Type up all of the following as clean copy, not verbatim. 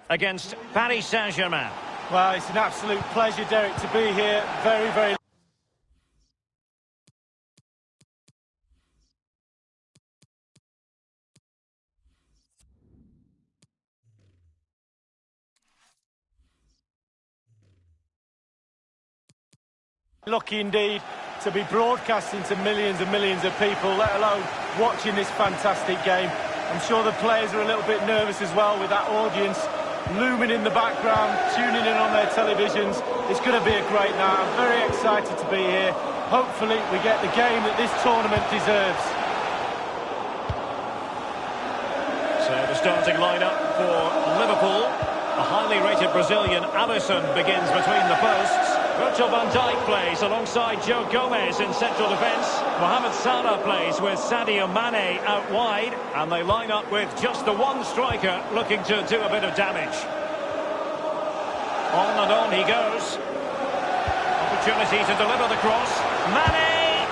Against Paris Saint-Germain. Well, it's an absolute pleasure, Derek, to be here. Very, very lucky indeed to be broadcasting to millions and millions of people, let alone watching this fantastic game. I'm sure the players are a little bit nervous as well with that audience looming in the background, tuning in on their televisions. It's going to be a great night. I'm very excited to be here. Hopefully we get the game that this tournament deserves. So the starting lineup for Liverpool. The highly rated Brazilian Alisson begins between the posts. Virgil van Dijk plays alongside Joe Gomez in central defence. Mohamed Salah plays with Sadio Mane out wide. And they line up with just the one striker looking to do a bit of damage. On he goes. Opportunity to deliver the cross. Mane!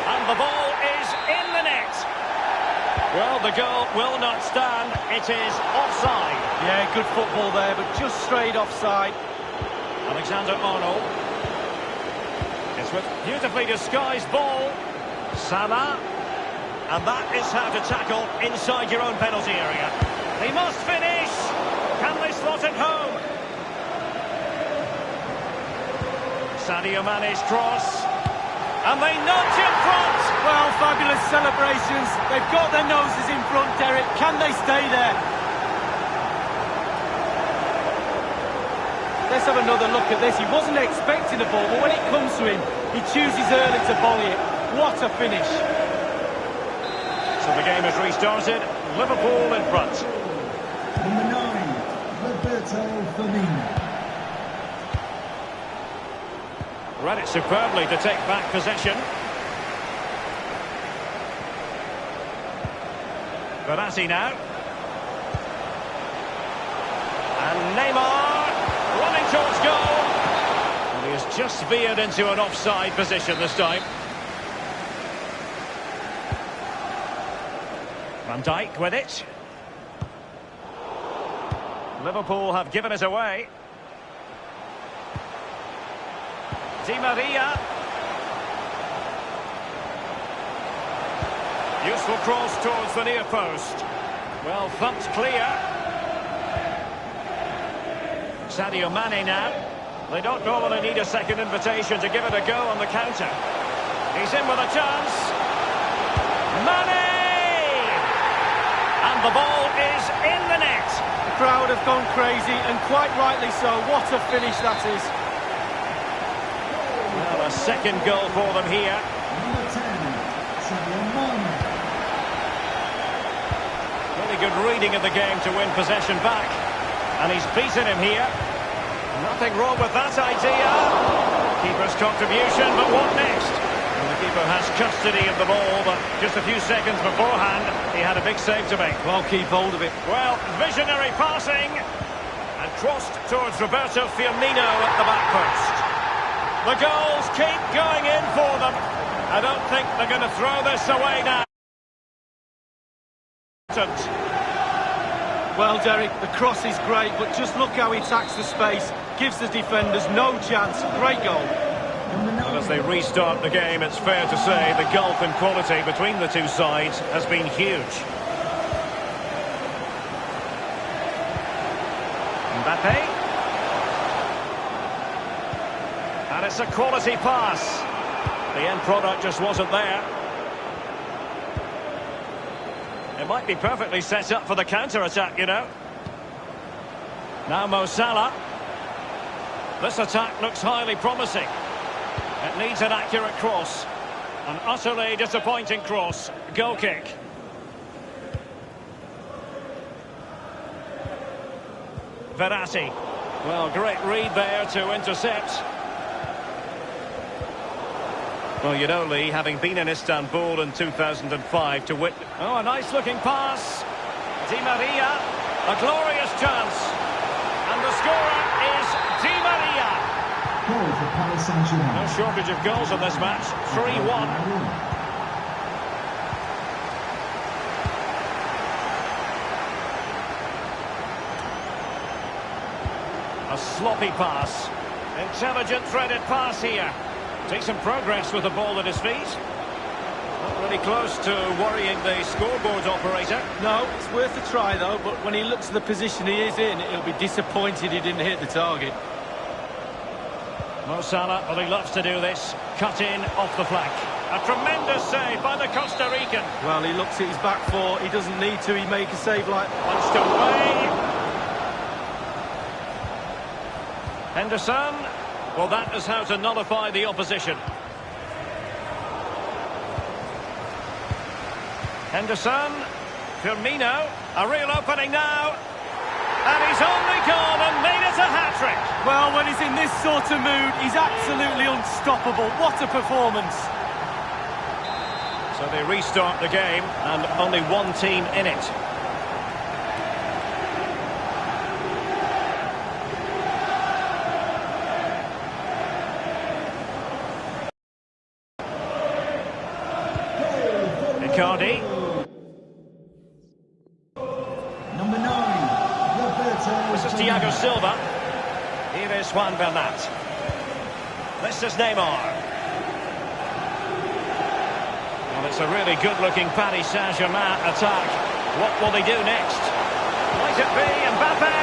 And the ball is in the net. Well, the goal will not stand. It is offside. Yeah, good football there, but just straight offside. Alexander-Arnold. It's with beautifully disguised ball. Salah. And that is how to tackle inside your own penalty area. He must finish. Can they slot it home? Sadio Mane's cross. And they nudge in front. Well, fabulous celebrations. They've got their noses in front, Derek. Can they stay there? Let's have another look at this. He wasn't expecting the ball, but when it comes to him, he chooses early to volley it. What a finish. So the game has restarted. Liverpool in front. Number 9, Roberto Firmino. Read it superbly to take back possession. Verratti now. And Neymar running towards goal. And he has just veered into an offside position this time. Van Dijk with it. Liverpool have given it away. Di Maria. Useful cross towards the near post. Well thumped clear. Sadio Mane now. They don't normally need a second invitation to give it a go on the counter. He's in with a chance. Mane! And the ball is in the net. The crowd have gone crazy, and quite rightly so. What a finish that is. Well, a second goal for them here. Number 10, Sadio Mane. Really good reading of the game to win possession back. And he's beaten him here. Nothing wrong with that idea. Keeper's contribution, but what next? Well, the keeper has custody of the ball, but just a few seconds beforehand, he had a big save to make. Well, keep hold of it. Well, visionary passing. And crossed towards Roberto Firmino at the back post. The goals keep going in for them. I don't think they're going to throw this away now. Well, Derek, the cross is great, but just look how he attacks the space. Gives the defenders no chance. Great goal. And as they restart the game, it's fair to say the gulf in quality between the two sides has been huge. Mbappe. And it's a quality pass. The end product just wasn't there. It might be perfectly set up for the counter-attack, you know. Now Mo Salah. This attack looks highly promising. It needs an accurate cross. An utterly disappointing cross. Goal kick. Verratti. Well, great read there to intercept. Well, you know, Lee, having been in Istanbul in 2005 to witness... Oh, a nice-looking pass. Di Maria. A glorious chance. And the scorer is Di Maria. Goal for Paris Saint-Germain. No shortage of goals in this match. 3-1. A sloppy pass. Intelligent threaded pass here. Decent progress with the ball at his feet. Not really close to worrying the scoreboard operator. No, it's worth a try though, but when he looks at the position he is in, he'll be disappointed he didn't hit the target. Mo Salah, well, he loves to do this. Cut in off the flank. A tremendous save by the Costa Rican. Well, he looks at his back four. He doesn't need to. He make a save like... Punched away. Henderson. Well, that is how to nullify the opposition. Henderson. Firmino. A real opening now. And he's only gone and made it a hat-trick. Well, when he's in this sort of mood, he's absolutely unstoppable. What a performance. So they restart the game, and only one team in it. Icardi. Number 9, Roberto. This is Thiago Silva. Here is Juan Bernat. This is Neymar. Well, it's a really good-looking Paris Saint-Germain attack. What will they do next? Might it be Mbappe?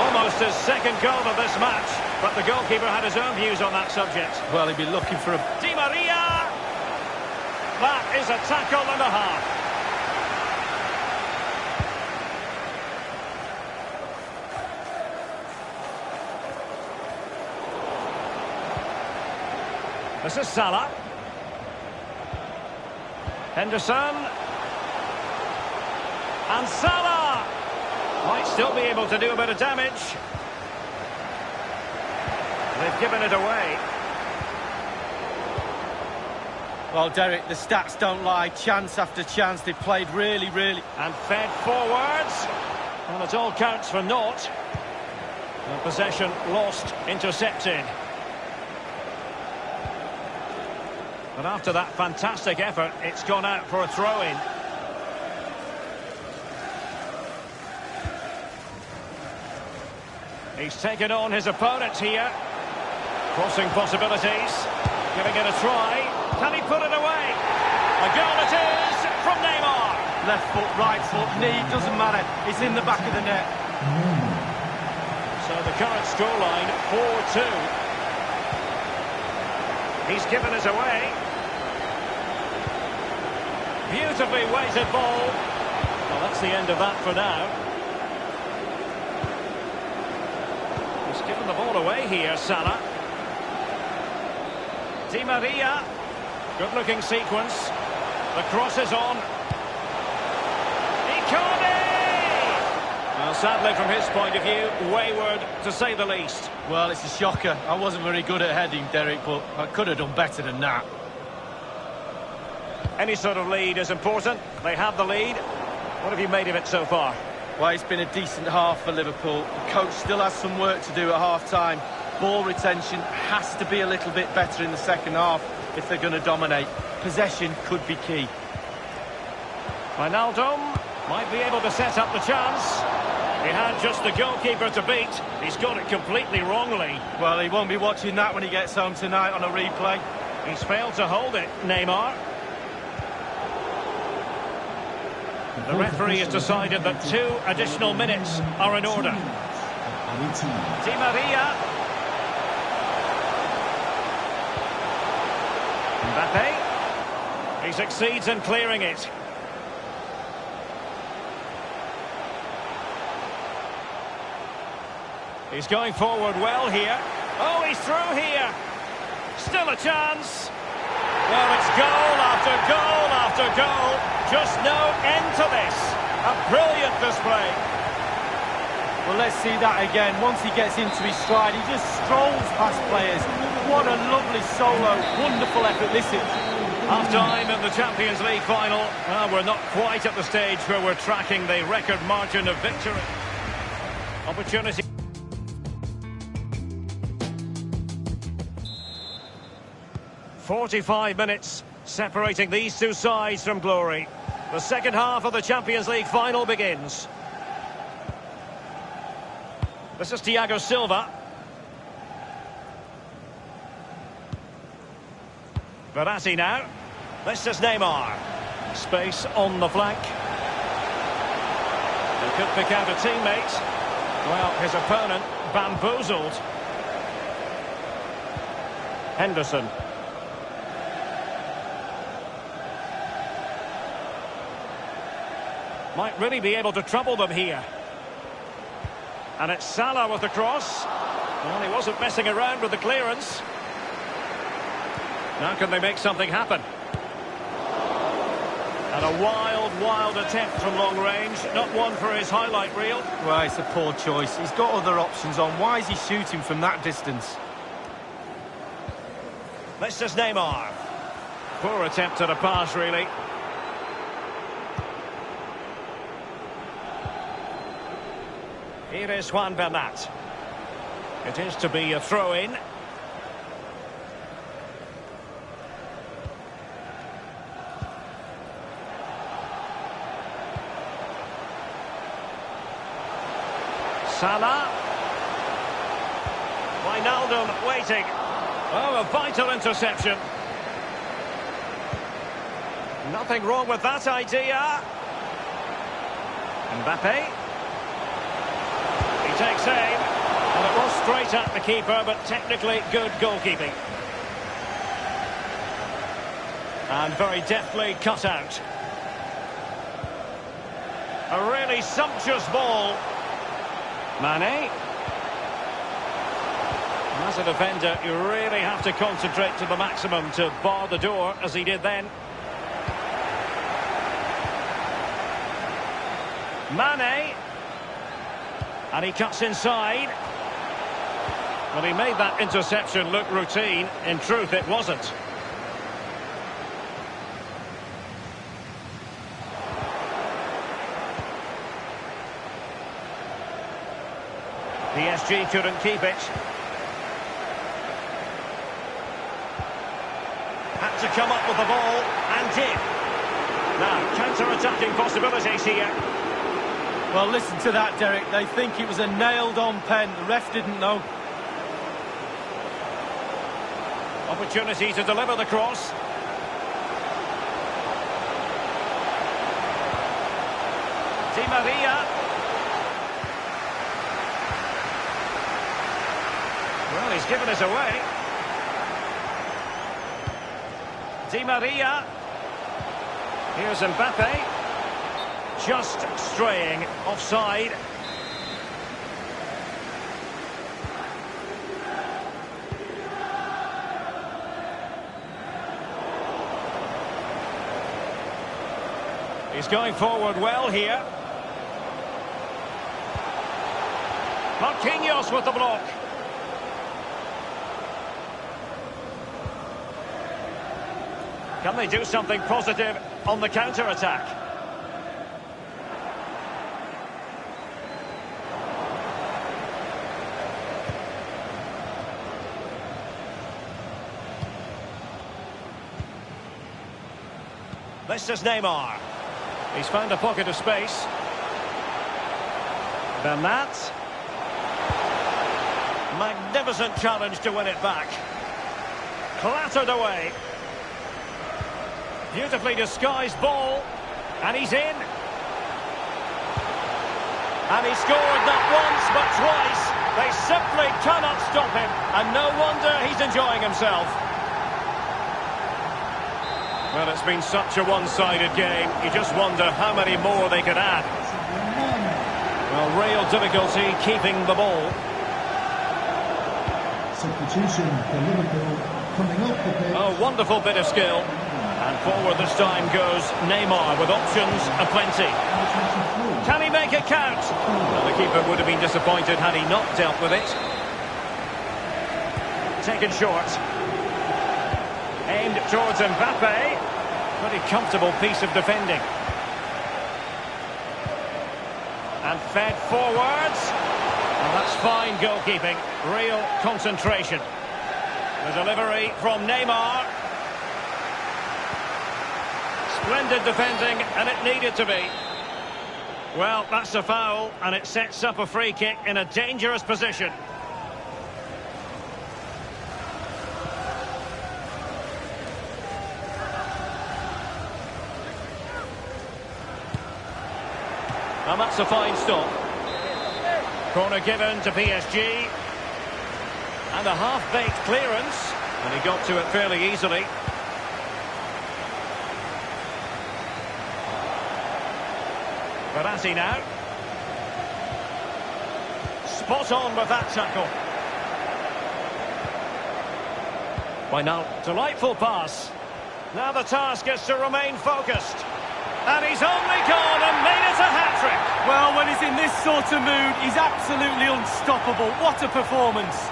Almost his second goal of this match, but the goalkeeper had his own views on that subject. Well, he'd be looking for a... Di Maria! That is a tackle and a half. This is Salah. Henderson. And Salah! Might still be able to do a bit of damage. They've given it away. Well, Derek, the stats don't lie. Chance after chance. They played really... And fed forwards. Well, it all counts for naught. And possession lost, intercepted. But after that fantastic effort, it's gone out for a throw-in. He's taken on his opponent here. Crossing possibilities. Giving it a try. Can he put it away? A goal it is from Neymar. Left foot, right foot, knee, doesn't matter. It's in the back of the net. So the current scoreline, 4-2. He's given it away. Beautifully weighted ball. Well, that's the end of that for now. He's given the ball away here, Salah. Di Maria. Good-looking sequence. The cross is on. Icardi! Well, sadly, from his point of view, wayward, to say the least. Well, it's a shocker. I wasn't very good at heading, Derek, but I could have done better than that. Any sort of lead is important. They have the lead. What have you made of it so far? Well, it's been a decent half for Liverpool. The coach still has some work to do at half-time. Ball retention has to be a little bit better in the second half if they're going to dominate. Possession could be key. Wijnaldum might be able to set up the chance. He had just the goalkeeper to beat. He's got it completely wrongly. Well, he won't be watching that when he gets home tonight on a replay. He's failed to hold it, Neymar. The referee has decided that 2 additional minutes are in order. Di Maria. Mbappe. He succeeds in clearing it. He's going forward well here. Oh, he's through here. Still a chance. Well, it's goal after goal after goal. Just no end to this. A brilliant display. Well, let's see that again. Once he gets into his stride, he just strolls past players. What a lovely solo. Wonderful effort. Listen. Half-time in the Champions League final. Well, we're not quite at the stage where we're tracking the record margin of victory. Opportunity. "45 minutes separating these two sides from glory. The second half of the Champions League final begins. This is Thiago Silva. Verratti now. This is Neymar. Space on the flank. He could pick out a teammate. Well, his opponent bamboozled. Henderson. Might really be able to trouble them here. And it's Salah with the cross. Well, he wasn't messing around with the clearance. Now can they make something happen? And a wild attempt from long range. Not one for his highlight reel. Well, it's a poor choice. He's got other options on. Why is he shooting from that distance? This is Neymar. Poor attempt at a pass, really. Here is Juan Bernat. It is to be a throw-in. Salah. Wijnaldum waiting. Oh, a vital interception. Nothing wrong with that idea. Mbappe. He takes aim. And it was straight at the keeper, but technically good goalkeeping. And very deftly cut out. A really sumptuous ball. Mane. As a defender, you really have to concentrate to the maximum to bar the door, as he did then. Mane. And he cuts inside. Well, he made that interception look routine. In truth, it wasn't. PSG couldn't keep it. Had to come up with the ball, and did. Now, counter-attacking possibilities here. Well, listen to that, Derek. They think it was a nailed-on pen. The ref didn't know. Opportunity to deliver the cross. Di Maria. Well, he's given us away. Di Maria. Here's Mbappe. Just straying offside. He's going forward well here. Marquinhos with the block. Can they do something positive on the counter-attack? This is Neymar. He's found a pocket of space. Bernat. Magnificent challenge to win it back. Clattered away. Beautifully disguised ball. And he's in. And he scored not once but twice. They simply cannot stop him. And no wonder he's enjoying himself. Well, it's been such a one-sided game. You just wonder how many more they could add. Well, real difficulty keeping the ball. Substitution for Liverpool coming off the pitch. A wonderful bit of skill. And forward this time goes Neymar with options aplenty. Can he make it count? Well, the keeper would have been disappointed had he not dealt with it. Taken short. Aimed towards Mbappe. Pretty comfortable piece of defending. And fed forwards. And that's fine goalkeeping. Real concentration. The delivery from Neymar. Splendid defending, and it needed to be. Well, that's a foul, and it sets up a free kick in a dangerous position. And that's a fine stop. Corner given to PSG. And a half-baked clearance. And he got to it fairly easily. Verratti now. Spot on with that tackle. Why now? Delightful pass. Now the task is to remain focused. And he's only gone and made it a hat-trick. Well, when he's in this sort of mood, he's absolutely unstoppable. What a performance.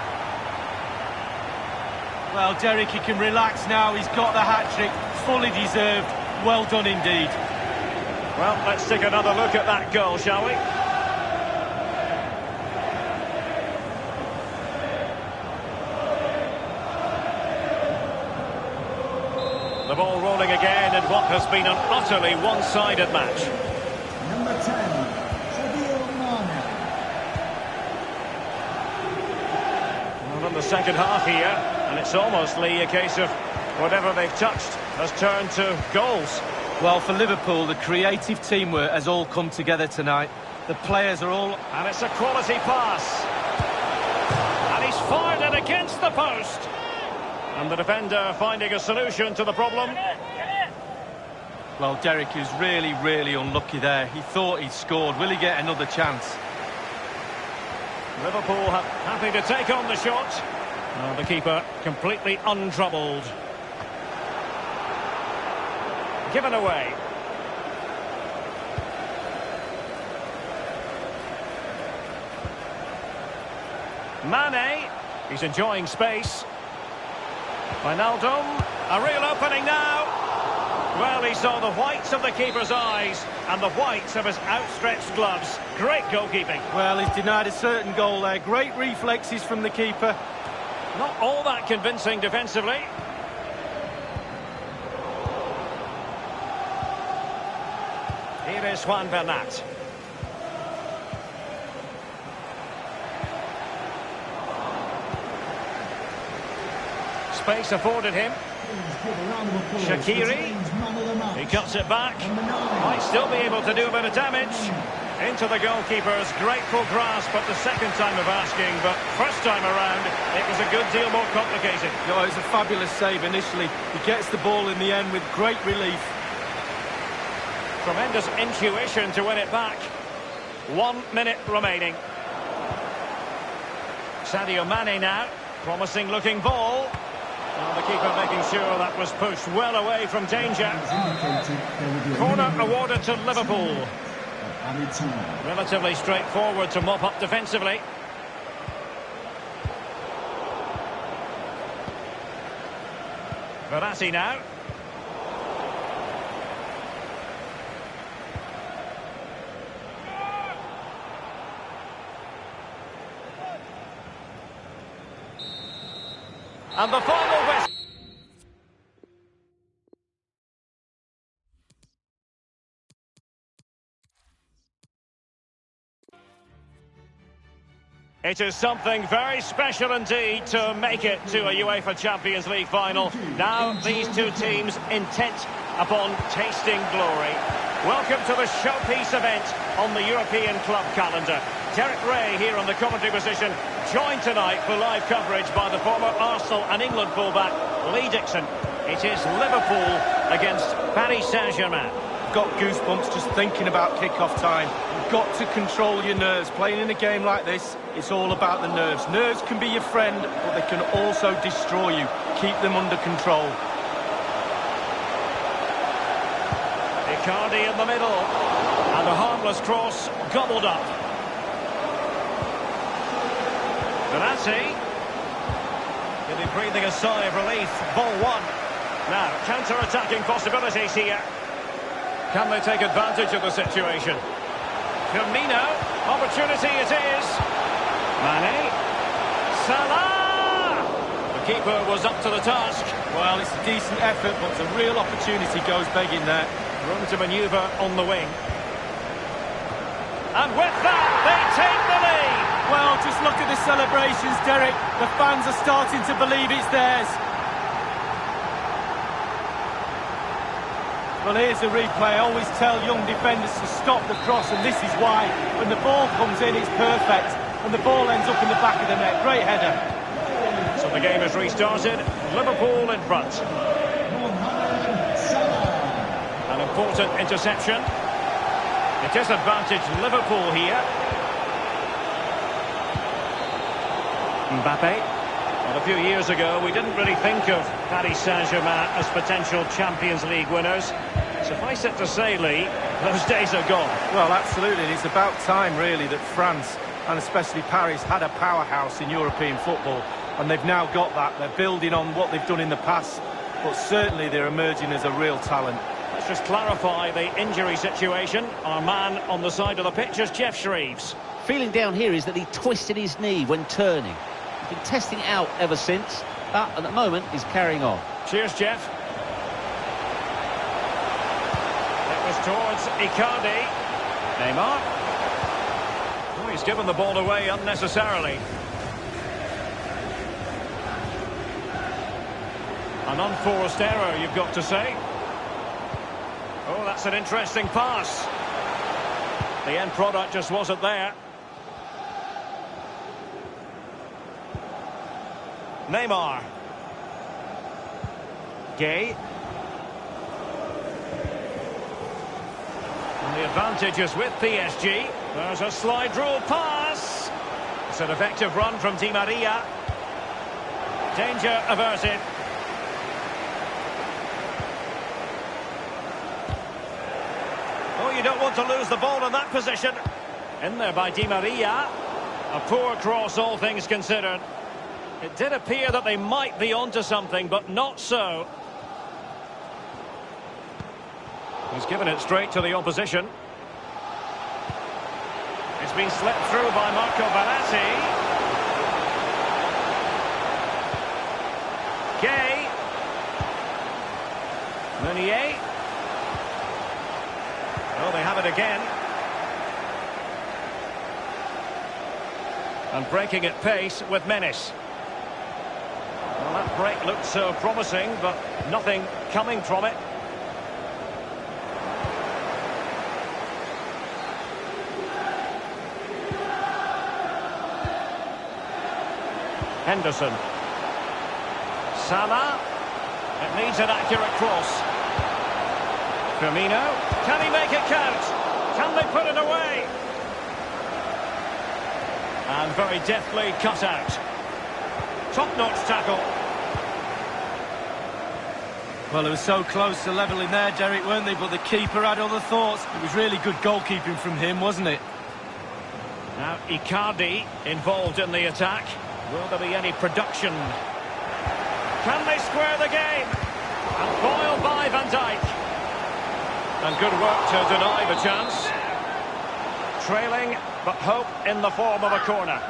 Well, Derek, he can relax now. He's got the hat-trick. Fully deserved. Well done indeed. Well, let's take another look at that goal, shall we? The ball rolling again in what has been an utterly one-sided match. Number 10, Sadio Mane. Well, in the second half here, and it's almostly a case of whatever they've touched has turned to goals. Well, for Liverpool, the creative teamwork has all come together tonight. The players are all... And it's a quality pass. And he's fired it against the post. And the defender finding a solution to the problem. Well, Derek is really, really unlucky there. He thought he'd scored. Will he get another chance? Liverpool happy to take on the shot. The keeper completely untroubled. Given away. Mane, he's enjoying space. Wijnaldum, a real opening now. Well, he saw the whites of the keeper's eyes and the whites of his outstretched gloves. Great goalkeeping. Well, he's denied a certain goal there. Great reflexes from the keeper. Not all that convincing defensively. Here is Juan Bernat. Space afforded him. Shaqiri. He cuts it back. Might still be able to do a bit of damage. Into the goalkeeper's grateful grasp at the second time of asking, but first time around, it was a good deal more complicated. No, it was a fabulous save initially. He gets the ball in the end with great relief. Tremendous intuition to win it back. 1 minute remaining. Sadio Mane now. Promising looking ball. Well, the keeper making sure that was pushed well away from danger. Corner awarded to Liverpool. Relatively straightforward to mop up defensively. Verratti now. And the final whistle. It is something very special indeed to make it to a UEFA Champions League final. Now these two teams intent upon tasting glory. Welcome to the showpiece event on the European club calendar. Derek Ray here on the commentary position, joined tonight for live coverage by the former Arsenal and England fullback Lee Dixon. It is Liverpool against Paris Saint-Germain. Got goosebumps just thinking about kick-off time. You've got to control your nerves. Playing in a game like this, it's all about the nerves. Nerves can be your friend, but they can also destroy you. Keep them under control. Icardi in the middle. And a harmless cross gobbled up. Verratti. He'll be breathing a sigh of relief. Ball one. Now, counter-attacking possibilities here. Can they take advantage of the situation? Firmino. Opportunity it is. Mane. Salah! The keeper was up to the task. Well, it's a decent effort, but the real opportunity goes begging there. Room to manoeuvre on the wing. And with that, they take the lead. Well, just look at the celebrations, Derek. The fans are starting to believe it's theirs. Well, here's the replay. I always tell young defenders to stop the cross, and this is why. When the ball comes in, it's perfect, and the ball ends up in the back of the net. Great header. So the game has restarted. Liverpool in front. An important interception. It is advantage Liverpool here. Mbappe. Well, a few years ago, we didn't really think of Paris Saint-Germain as potential Champions League winners. Suffice it to say, Lee, those days are gone. Well, absolutely. And it's about time, really, that France, and especially Paris, had a powerhouse in European football. And they've now got that. They're building on what they've done in the past. But certainly they're emerging as a real talent. Let's just clarify the injury situation. Our man on the side of the pitch is Jeff Shreves. Feeling down here is that he twisted his knee when turning. He's been testing it out ever since, but at the moment he's carrying on. Cheers, Jeff. It was towards Icardi. Neymar. Oh, he's given the ball away unnecessarily. An unforced error, you've got to say. Oh, that's an interesting pass. The end product just wasn't there. Neymar. Gay. And the advantage is with PSG. There's a slide rule pass. It's an effective run from Di Maria. Danger averted. Oh, you don't want to lose the ball in that position. In there by Di Maria. A poor cross, all things considered. It did appear that they might be onto something, but not so. He's given it straight to the opposition. It's been slipped through by Marco Verratti. Gay. Meunier. Oh, they have it again. And breaking at pace with menace. Well, that break looked so promising, but nothing coming from it. Henderson. Salah. It needs an accurate cross. Firmino. Can he make it count? Can they put it away? And very deftly cut out. Top-notch tackle. Well, they were so close to levelling there, Derek, weren't they? But the keeper had other thoughts. It was really good goalkeeping from him, wasn't it? Now Icardi involved in the attack. Will there be any production? Can they square the game? And foiled by Van Dijk. And good work to deny the chance. Trailing, but hope in the form of a corner.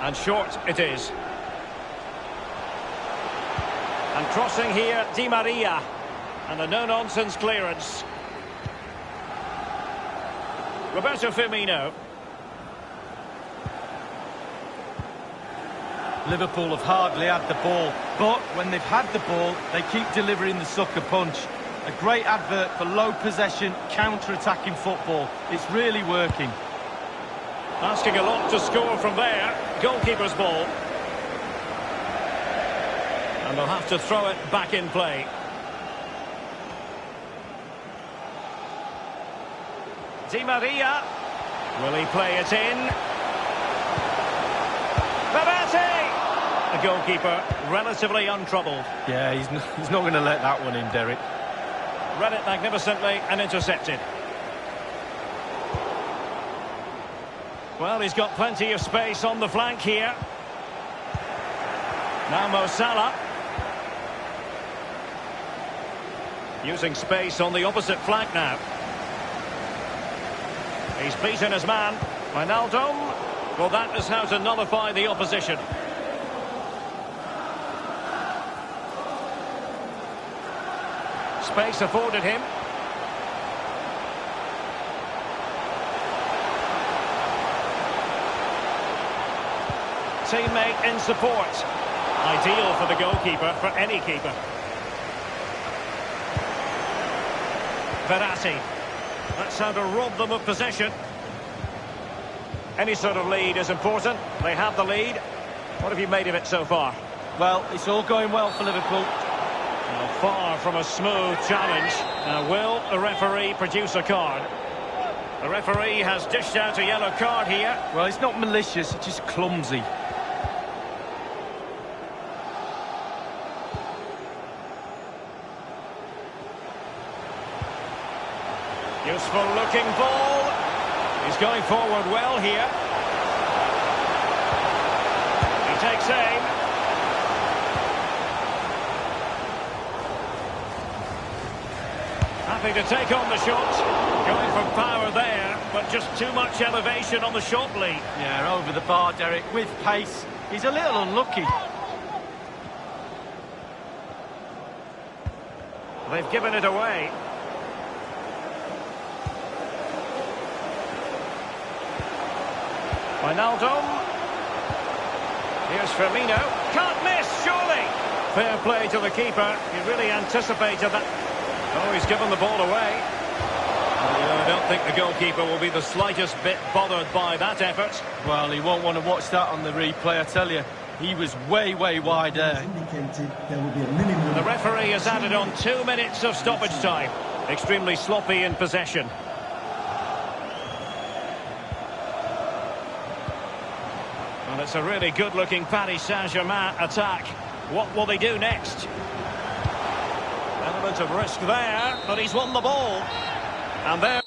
And short it is. And crossing here, Di Maria. And a no-nonsense clearance. Roberto Firmino. Liverpool have hardly had the ball, but when they've had the ball, they keep delivering the sucker punch. A great advert for low possession, counter-attacking football. It's really working. Asking a lot to score from there. Goalkeeper's ball. And they'll have to throw it back in play. Di Maria. Will he play it in? Verratti! The goalkeeper relatively untroubled. Yeah, he's not going to let that one in, Derek. Read it magnificently and intercepted. Well, he's got plenty of space on the flank here. Now Mo Salah. Using space on the opposite flank now. He's beaten his man. Wijnaldum. Well, that is how to nullify the opposition. Space afforded him. Teammate in support. Ideal for the goalkeeper, for any keeper. Verratti. That's how to rob them of possession. Any sort of lead is important. They have the lead. What have you made of it so far? Well, it's all going well for Liverpool. Well, far from a smooth challenge. Now, will the referee produce a card? The referee has dished out a yellow card here. Well, it's not malicious, it's just clumsy. Useful looking ball. He's going forward well here. He takes aim. Happy to take on the shot. Going for power there, but just too much elevation on the shot lead. Yeah, over the bar, Derek, with pace. He's a little unlucky. They've given it away. Wijnaldum. Here's Firmino. Can't miss, surely. Fair play to the keeper. He really anticipated that. Oh, he's given the ball away. I don't think the goalkeeper will be the slightest bit bothered by that effort. Well, he won't want to watch that on the replay, I tell you. He was way, way wide there. The referee has added on 2 minutes of stoppage time. Extremely sloppy in possession. Well, it's a really good-looking Paris Saint-Germain attack. What will they do next? Element of risk there, but he's won the ball. And there...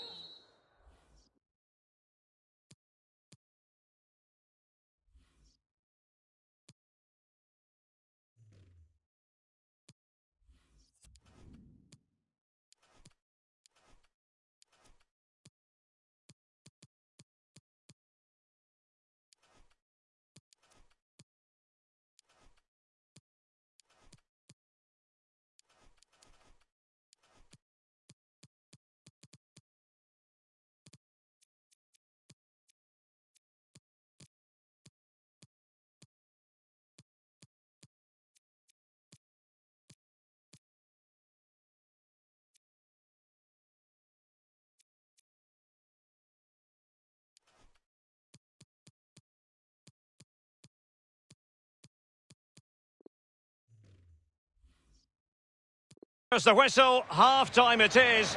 There's the whistle, half-time it is.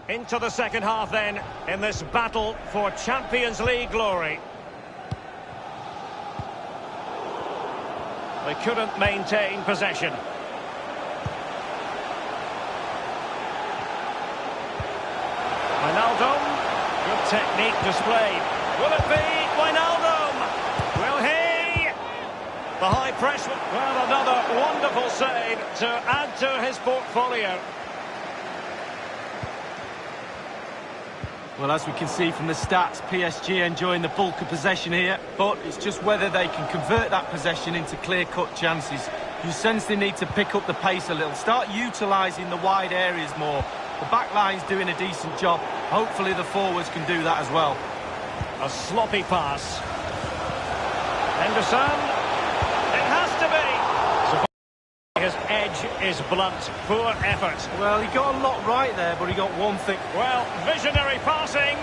Into the second half then, in this battle for Champions League glory. They couldn't maintain possession. Wijnaldum, good technique displayed. Will it be Wijnaldum? Will he? The high press. Well, another wonderful save to add to his portfolio. Well, as we can see from the stats, PSG enjoying the bulk of possession here, but it's just whether they can convert that possession into clear-cut chances. You sense they need to pick up the pace a little, start utilising the wide areas more. The back line's doing a decent job. Hopefully the forwards can do that as well. A sloppy pass. Henderson. It has to be. His edge is blunt. Poor effort. Well, he got a lot right there, but he got one thing. Well, visionary passing.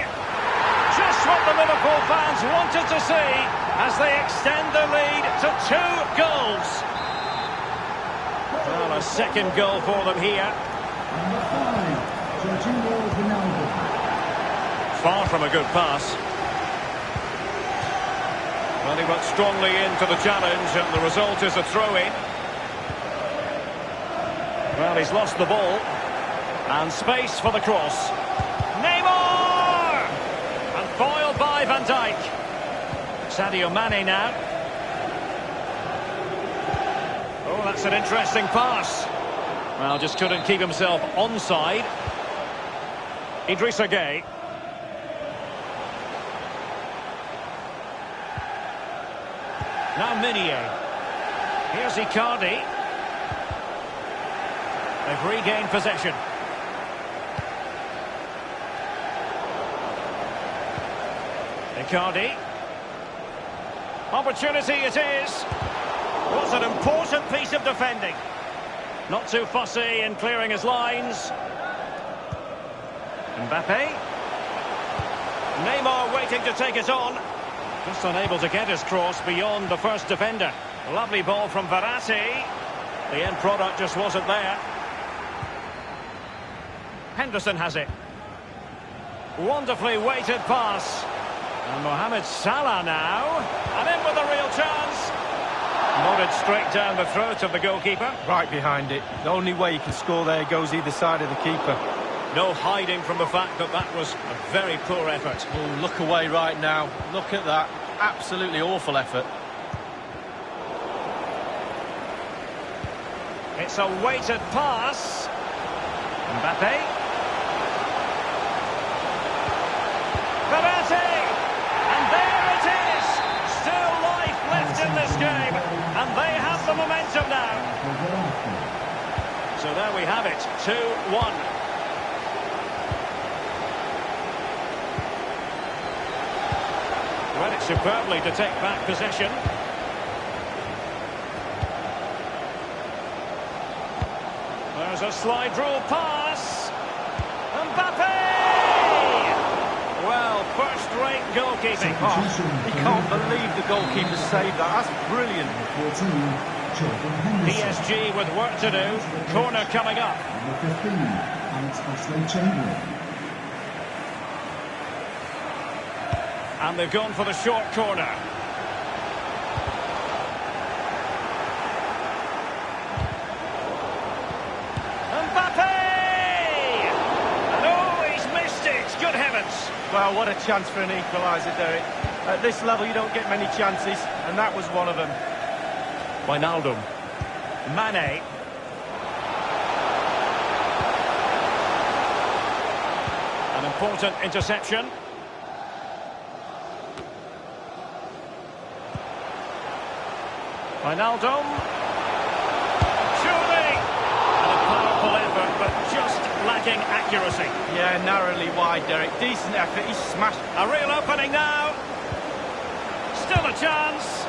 Just what the Liverpool fans wanted to see as they extend the lead to 2 goals. Well, a second goal for them here. Far from a good pass. Well, he went strongly into the challenge, and the result is a throw-in. Well, he's lost the ball. And space for the cross. Neymar! And foiled by Van Dijk. Sadio Mane now. Oh, that's an interesting pass. Well, just couldn't keep himself onside. Idrissa Gueye. Now Minier. Here's Icardi. They've regained possession. Icardi. Opportunity it is. Was an important piece of defending. Not too fussy in clearing his lines. Mbappe. Neymar waiting to take it on. Just unable to get his cross beyond the first defender. Lovely ball from Verratti. The end product just wasn't there. Henderson has it. Wonderfully weighted pass. And Mohamed Salah now. And in with a real chance. Nodded straight down the throat of the goalkeeper. Right behind it. The only way you can score there goes either side of the keeper. No hiding from the fact that that was a very poor effort. Oh, look away right now. Look at that. Absolutely awful effort. It's a weighted pass. Mbappe. Verratti! And there it is! Still life left in this game. And they have the momentum now. So there we have it. 2-1. Read it superbly to take back possession. There's a slide rule pass. Mbappe! Well, first-rate goalkeeping. Oh, you can't believe the goalkeeper saved that. That's brilliant. PSG with work to do. Corner coming up. Number 15, Alex Oxlade-Chamberlain. And they've gone for the short corner. Mbappe! And oh, he's missed it. Good heavens. Well, what a chance for an equaliser, Derek. At this level, you don't get many chances, and that was one of them. Wijnaldum. Mane. An important interception. Wijnaldum. Surely! And a powerful effort, but just lacking accuracy. Yeah, narrowly wide, Derek. Decent effort. He smashed. A real opening now. Still a chance.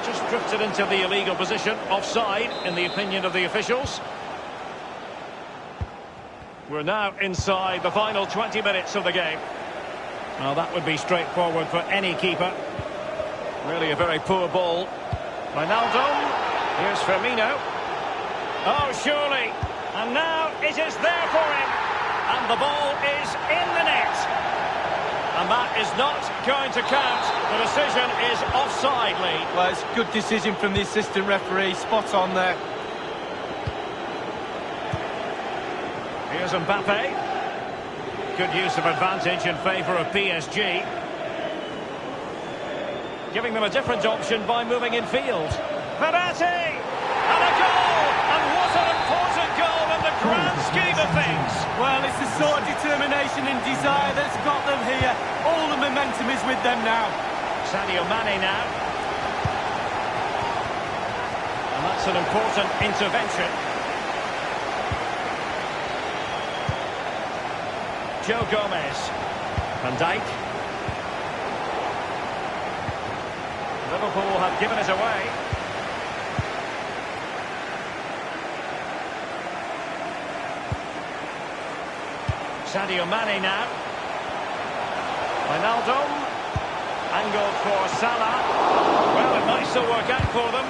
Just drifted into the illegal position. Offside, in the opinion of the officials. We're now inside the final 20 minutes of the game. Well, that would be straightforward for any keeper. Really a very poor ball. Wijnaldum. Here's Firmino. Oh, surely. And now it is there for him. And the ball is in the net. And that is not going to count. The decision is offside, Lee. Well, it's a good decision from the assistant referee. Spot on there. Here's Mbappe. Good use of advantage in favour of PSG. Giving them a different option by moving in field. Verratti! And a goal! And what an important goal in the grand scheme of things! Well, it's the sort of determination and desire that's got them here. All the momentum is with them now. Sadio Mane now. And that's an important intervention. Joe Gomez. Van Dijk. Liverpool have given it away. Sadio Mane now. Wijnaldum. Angled for Salah. Well, it might still work out for them.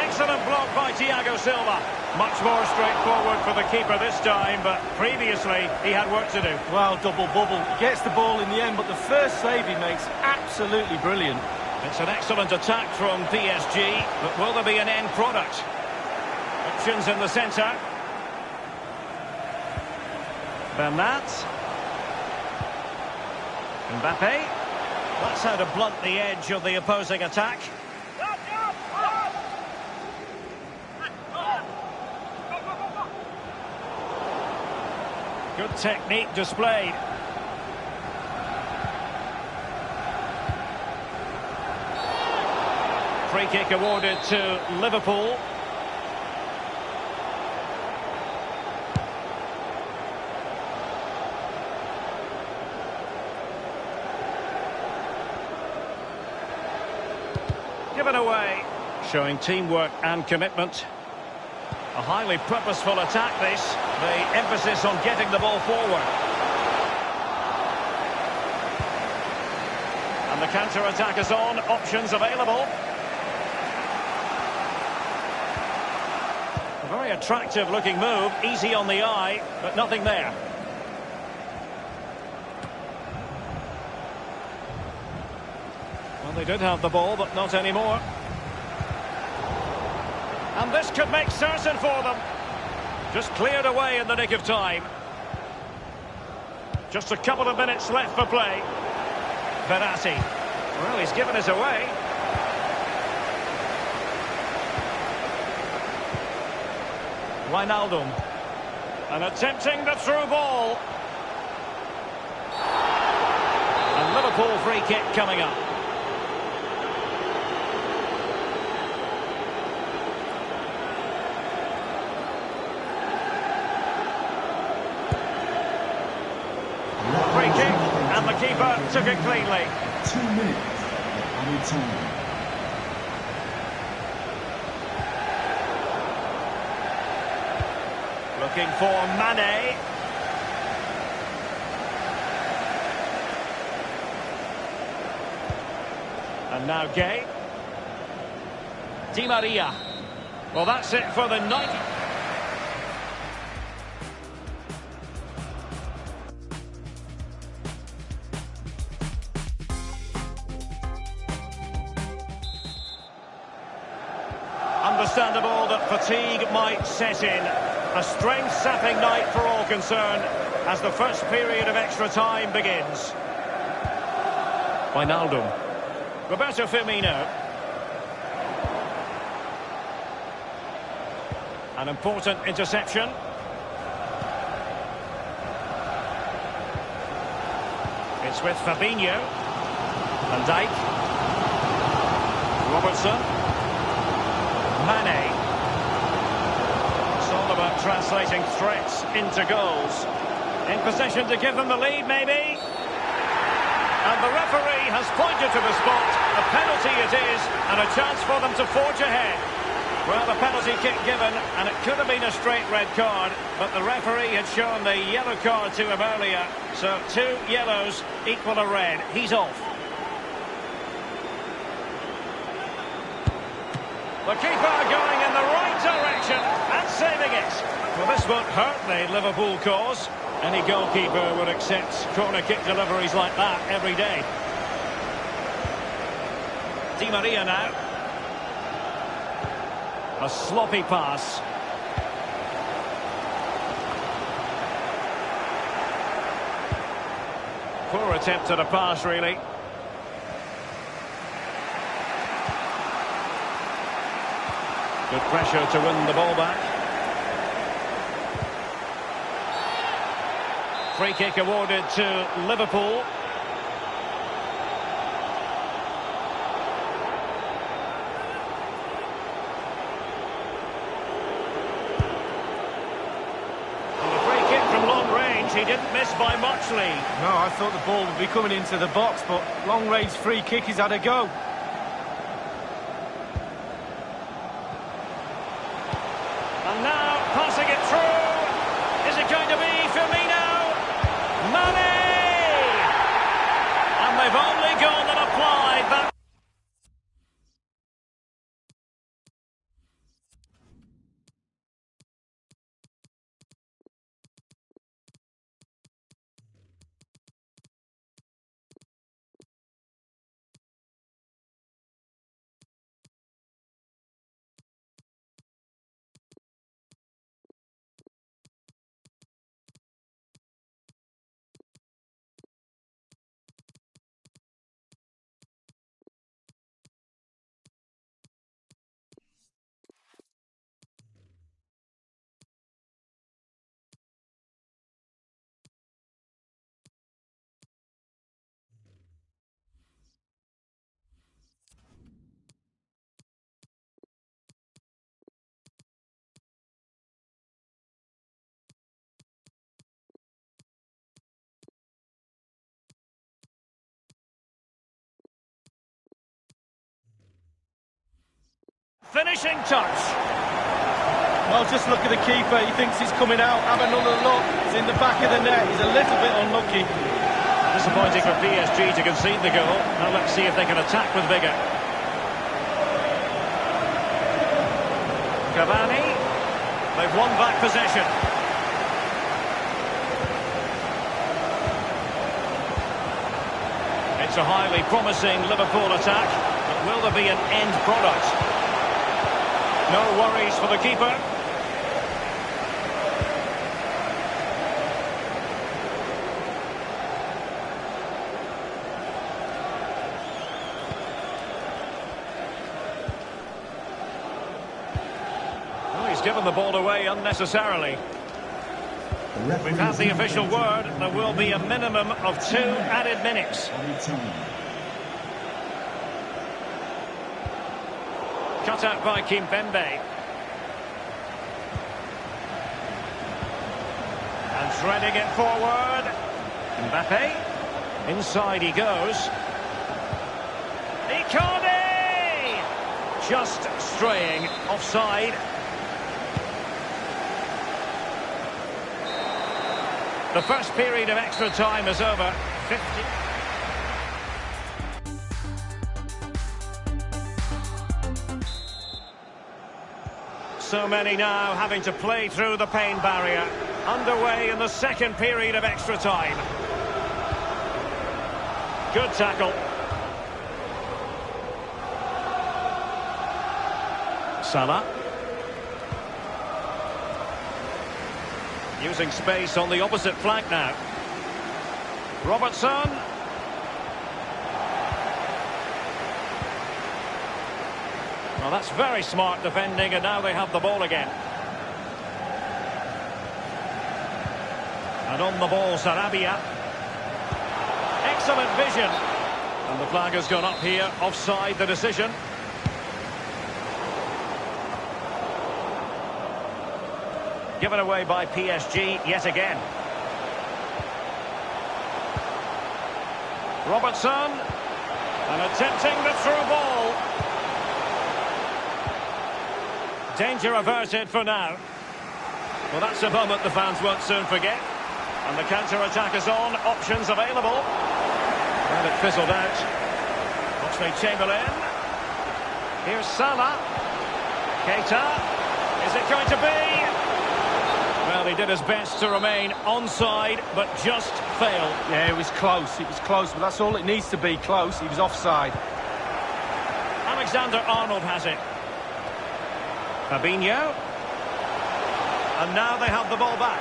Excellent block by Thiago Silva. Much more straightforward for the keeper this time, but previously he had work to do. Well, double bubble. He gets the ball in the end, but the first save he makes, absolutely brilliant. It's an excellent attack from PSG, but will there be an end product? Options in the centre. Bernat. Mbappe. That's how to blunt the edge of the opposing attack. Good technique displayed. Free kick awarded to Liverpool. Given away. Showing teamwork and commitment. A highly purposeful attack this. The emphasis on getting the ball forward. And the counter-attack is on. Options available. A very attractive looking move. Easy on the eye, but nothing there. Well, they did have the ball, but not anymore. And this could make certain for them. Just cleared away in the nick of time. Just a couple of minutes left for play. Verratti. Well, he's given us away. Wijnaldum. And attempting the through ball. And Liverpool free kick coming up. Free kick, and the keeper took it cleanly. 2 minutes added time. Looking for Mane. And now Gay. Di Maria. Well, that's it for the 90. Understandable that fatigue might set in. A strength-sapping night for all concerned as the first period of extra time begins. Wijnaldum. Roberto Firmino. An important interception. It's with Fabinho. Van Dijk. Robertson. Mane. It's all about translating threats into goals. In possession to give them the lead, maybe. And the referee has pointed to the spot. A penalty it is, and a chance for them to forge ahead. Well, the penalty kick given, and it could have been a straight red card, but the referee had shown the yellow card to him earlier. So 2 yellows equal a red. He's off. The keeper going in the right direction and saving it. Well, this won't hurt the Liverpool cause. Any goalkeeper would accept corner kick deliveries like that every day. Di Maria now. A sloppy pass. Poor attempt at a pass, really. Good pressure to win the ball back. Free kick awarded to Liverpool. And the free kick from long range, he didn't miss by much, Lee. No, I thought the ball would be coming into the box, but long-range free kick, he's had a go. And now, passing it through. Is it going to be Firmino? Mane! And they've only gone and applied that. finishing touch. Well, just look at the keeper. He thinks he's coming out. Have another look. It's in the back of the net. He's a little bit unlucky. Disappointing for PSG to concede the goal. Now let's see if they can attack with vigour. Cavani. They've won back possession. It's a highly promising Liverpool attack, but will there be an end product? No worries for the keeper. Oh, he's given the ball away unnecessarily. We've had the official word. There will be a minimum of 2 added minutes. Cut out by Kimpembe. And threading it forward. Mbappe. Inside he goes. Icardi! Just straying offside. The first period of extra time is over. 50. So many now having to play through the pain barrier. Underway in the second period of extra time. Good tackle. Salah. Using space on the opposite flank now. Robertson. Well, that's very smart defending, and now they have the ball again. And on the ball, Sarabia. Excellent vision. And the flag has gone up here, offside the decision. Given away by PSG yet again. Robertson. And attempting the through ball. Danger averted for now. Well, that's a moment the fans won't soon forget. And the counter-attack is on. Options available. And it fizzled out. Oxlade-Chamberlain. Here's Salah. Keita. Is it going to be? Well, he did his best to remain onside, but just failed. Yeah, it was close, but that's all it needs to be, close. He was offside. Alexander-Arnold has it. Fabinho. And now they have the ball back.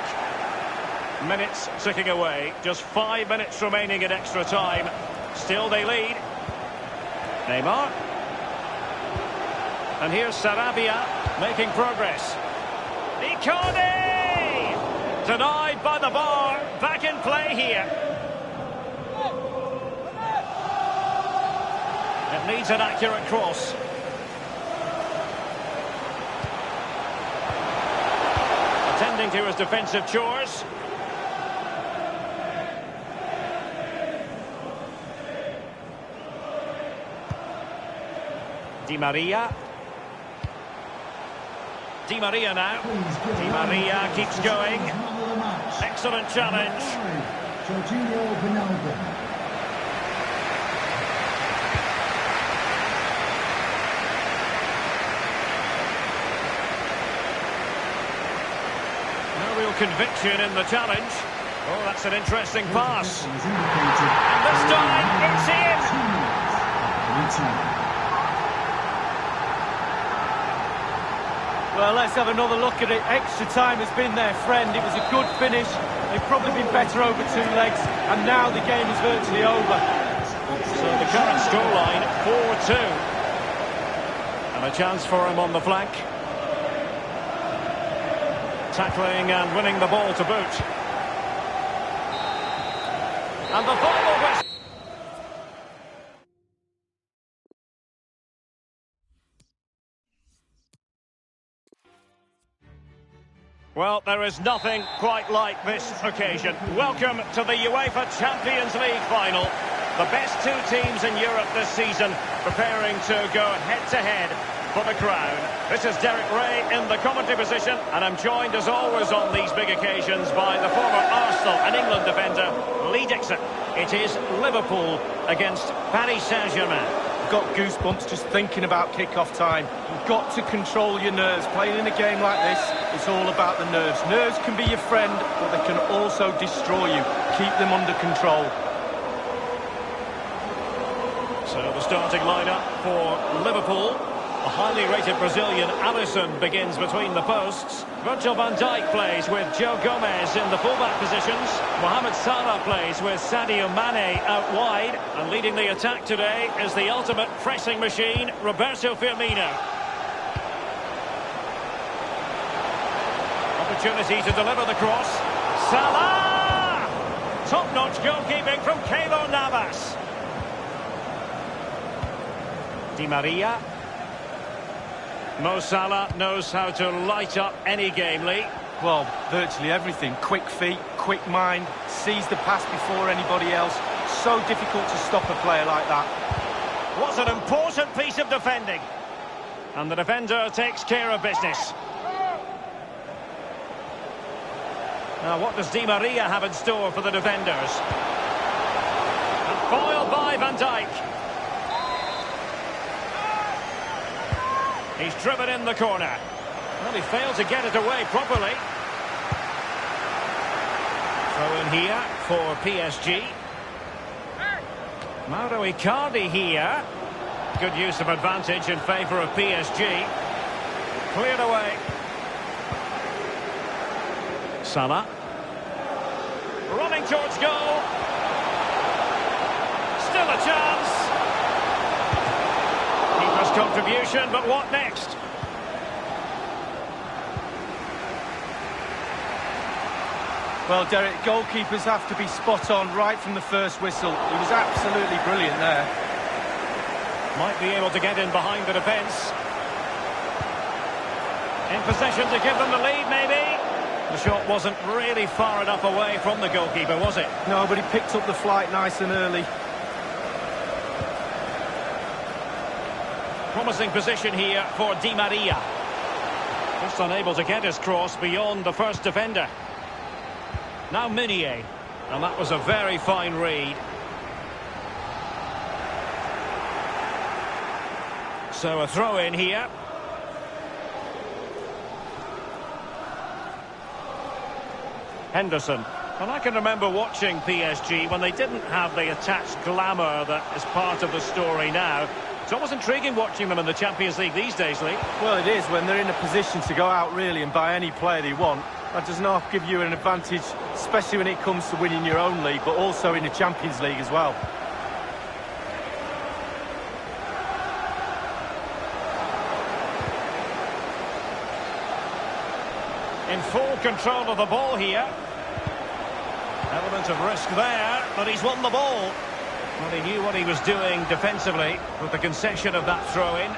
Minutes ticking away. Just 5 minutes remaining in extra time. Still they lead. Neymar. And here's Sarabia making progress. Icardi! Denied by the bar. Back in play here. It needs an accurate cross. Attending to his defensive chores. Di Maria. Di Maria now. Di Maria keeps going. Excellent challenge. No real conviction in the challenge. Oh, that's an interesting pass. And this time, it's in. Well, let's have another look at it. Extra time has been their friend. It was a good finish. They've probably been better over 2 legs. And now the game is virtually over. So the current scoreline, 4-2. And a chance for him on the flank. Tackling and winning the ball to boot. And the final whistle. Well, there is nothing quite like this occasion. Welcome to the UEFA Champions League final. The best 2 teams in Europe this season preparing to go head-to-head. for the crown. This is Derek Ray in the commentary position, and I'm joined as always on these big occasions by the former Arsenal and England defender, Lee Dixon. It is Liverpool against Paris Saint-Germain. Got goosebumps just thinking about kick-off time. You've got to control your nerves. Playing in a game like this, it's all about the nerves. Nerves can be your friend, but they can also destroy you. Keep them under control. So the starting lineup for Liverpool. The highly rated Brazilian Alisson begins between the posts. Virgil van Dijk plays with Joe Gomez in the fullback positions. Mohamed Salah plays with Sadio Mane out wide. And leading the attack today is the ultimate pressing machine, Roberto Firmino. Opportunity to deliver the cross. Salah! Top-notch goalkeeping from Keylor Navas. Di Maria. Mo Salah knows how to light up any game, Lee. Well, virtually everything. Quick feet, quick mind, sees the pass before anybody else. So difficult to stop a player like that. What's an important piece of defending. And the defender takes care of business. Now, what does Di Maria have in store for the defenders? And foiled by Van Dijk. He's driven in the corner. Well, he failed to get it away properly. Throw in here for PSG. Mauro Icardi here. Good use of advantage in favour of PSG. Cleared away. Salah. Running towards goal. Still a chance. Keeper's contribution, but what next? Well, Derek, goalkeepers have to be spot on right from the first whistle. He was absolutely brilliant there. Might be able to get in behind the defence. In possession to give them the lead, maybe. The shot wasn't really far enough away from the goalkeeper, was it? No, but he picked up the flight nice and early. Promising position here for Di Maria. Just unable to get his cross beyond the first defender. Now Meunier. And that was a very fine read. So a throw in here. Henderson. And I can remember watching PSG when they didn't have the attached glamour that is part of the story now. It's almost intriguing watching them in the Champions League these days, Lee. Well, it is when they're in a position to go out really and buy any player they want. That does not give you an advantage, especially when it comes to winning your own league, but also in the Champions League as well. In full control of the ball here. Element of risk there, but he's won the ball. Well, he knew what he was doing defensively with the concession of that throw-in.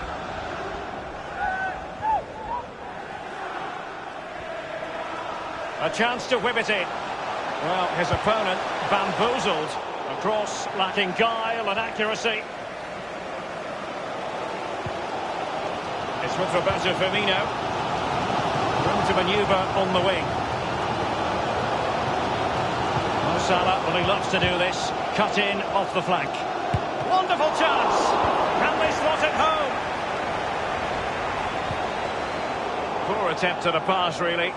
A chance to whip it in. Well, his opponent bamboozled. A cross lacking guile and accuracy. It's with Roberto Firmino. Room to manoeuvre on the wing. Mo Salah, well, he loves to do this. Cut in off the flank. Wonderful chance. Can they slot it home? Poor attempt at a pass, really.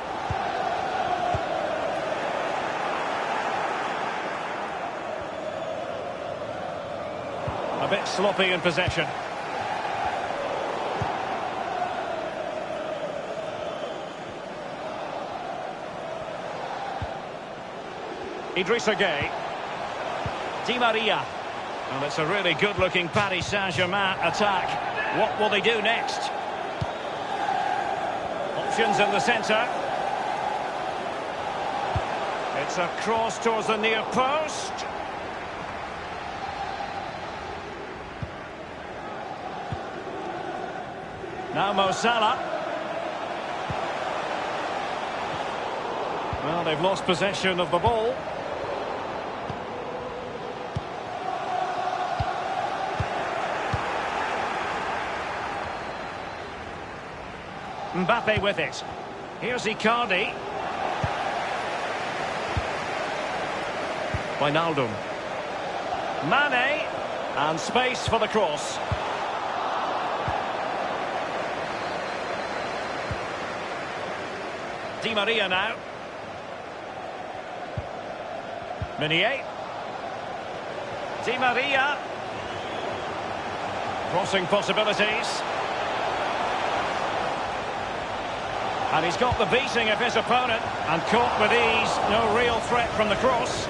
A bit sloppy in possession. Idrissa Gueye. Di Maria. And it's a really good-looking Paris Saint-Germain attack. What will they do next? Options in the centre. It's a cross towards the near post. Now Mo Salah. Well, they've lost possession of the ball. Mbappe with it. Here's Icardi. Wijnaldum. Mane. And space for the cross. Di Maria now. Meunier. Di Maria. Crossing possibilities. And he's got the beating of his opponent. And caught with ease. No real threat from the cross.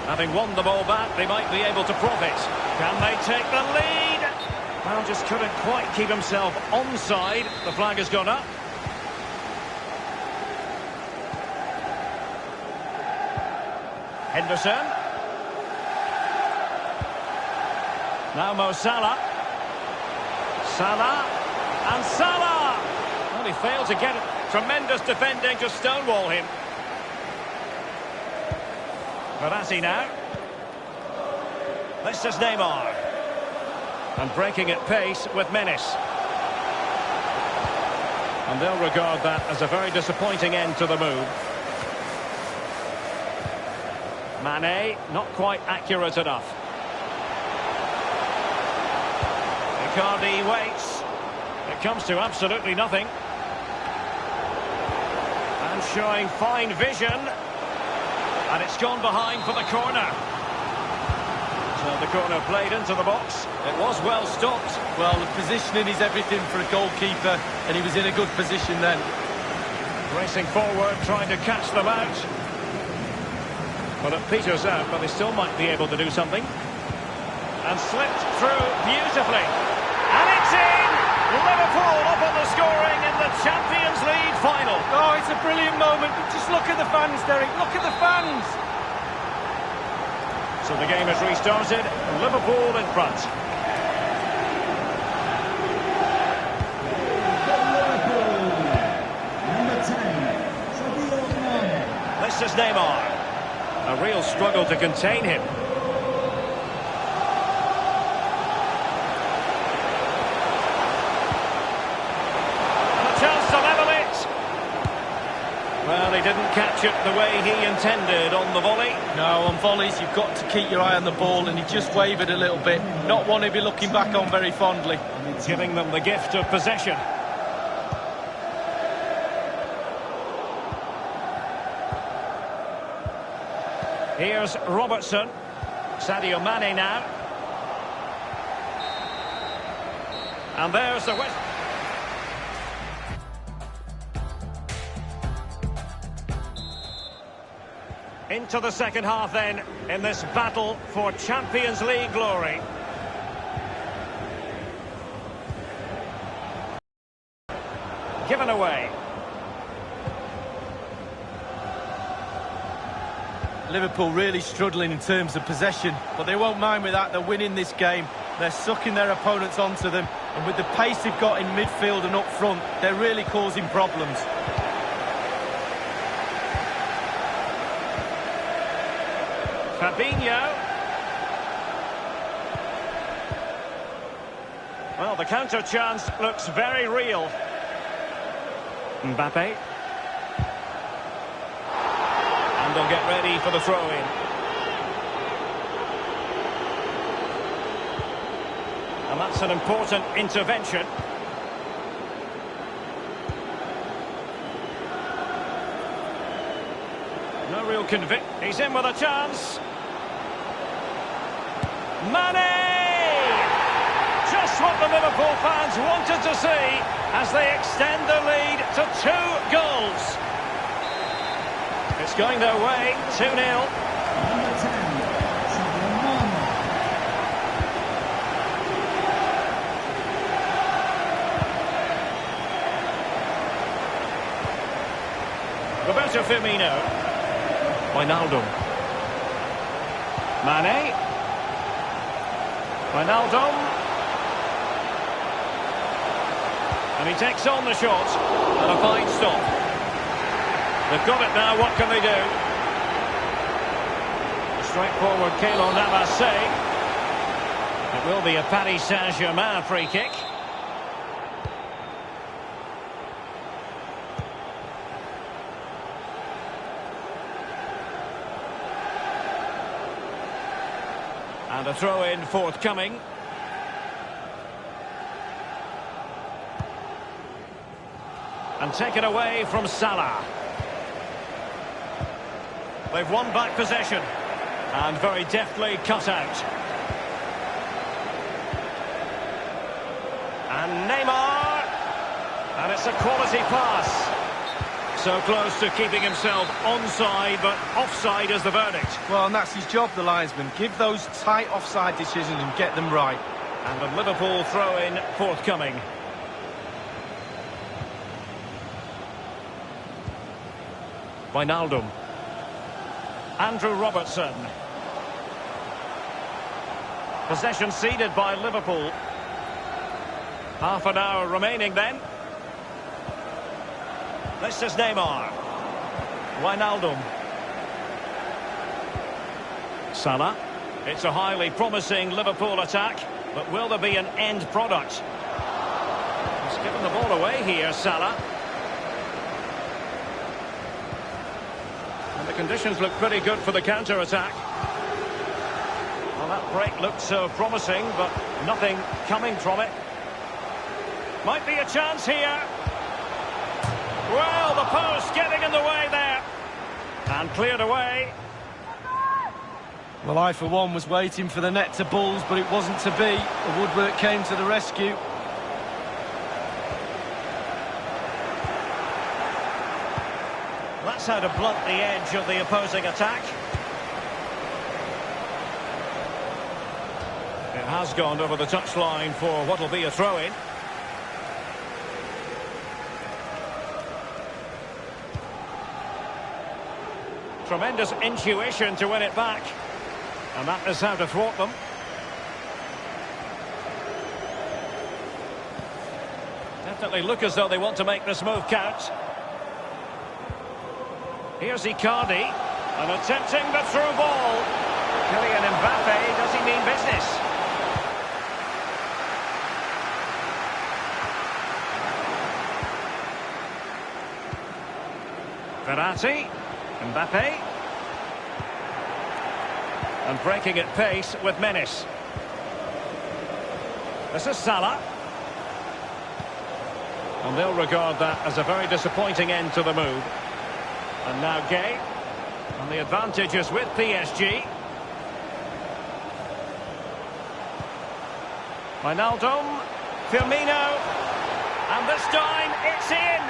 Having won the ball back, they might be able to profit. Can they take the lead? Well, just couldn't quite keep himself onside. The flag has gone up. Henderson. Now Mo Salah. Salah. And Salah! Well, he failed to get it. Tremendous defending to stonewall him. Verratti now. This is Neymar. And breaking at pace with menace. And they'll regard that as a very disappointing end to the move. Mane, not quite accurate enough. Icardi waits. It comes to absolutely nothing. And showing fine vision. And it's gone behind for the corner. So the corner played into the box. It was well stopped. Well, the positioning is everything for a goalkeeper, and he was in a good position then. Racing forward, trying to catch them out. Well, it peters out, but they still might be able to do something. And slipped through beautifully. And it's in! Liverpool up on the scoring in the Champions League final. Oh, it's a brilliant moment. Just look at the fans, Derek. Look at the fans. So the game has restarted. Liverpool in front. Number 10, Sadio Mane. This is Neymar. A real struggle to contain him. Well, he didn't catch it the way he intended on the volley. No, on volleys, you've got to keep your eye on the ball, and he just wavered a little bit. Not one he'd be looking back on very fondly. Giving them the gift of possession. Here's Robertson. Sadio Mane now. And there's the West. Into the second half then, in this battle for Champions League glory. Given away. Liverpool really struggling in terms of possession, but they won't mind with that. They're winning this game. They're sucking their opponents onto them, and with the pace they've got in midfield and up front, they're really causing problems. Fabinho. Well, the counter chance looks very real. Mbappe. And they'll get ready for the throw-in. And that's an important intervention. No real convict. He's in with a chance. Mane! Just what the Liverpool fans wanted to see as they extend the lead to 2 goals. It's going their way, 2-0. Number 10, Sadio Mane. Roberto Firmino. Wijnaldum. Mane. Wijnaldum. And he takes on the shot. And a fine stop. They've got it now, what can they do? Straightforward Keylor Navas. It will be a Paris Saint-Germain free kick. And a throw-in forthcoming. And taken away from Salah. They've won back possession. And very deftly cut out. And Neymar. And it's a quality pass. So close to keeping himself onside, but offside is the verdict. Well, and that's his job, the linesman. Give those tight offside decisions and get them right. And a Liverpool throw-in forthcoming. Wijnaldum. Andrew Robertson. Possession ceded by Liverpool. Half an hour remaining then. This is Neymar. Wijnaldum. Salah. It's a highly promising Liverpool attack, but will there be an end product? He's given the ball away here, Salah. And the conditions look pretty good for the counter-attack. Well, that break looked so promising, but nothing coming from it. Might be a chance here. Well, the post getting in the way there. And cleared away. Well, I, for one, was waiting for the net to bulge, but it wasn't to be. The woodwork came to the rescue. That's how to blunt the edge of the opposing attack. It has gone over the touchline for what will be a throw-in. Tremendous intuition to win it back. And that is how to thwart them. Definitely look as though they want to make this move count. Here's Icardi. And attempting the through ball. Kylian Mbappe, does he mean business? Verratti. Mbappe. And breaking at pace with menace. This is Salah. And they'll regard that as a very disappointing end to the move. And now Gay. And the advantage is with PSG. Wijnaldum. Firmino. And this time it's in.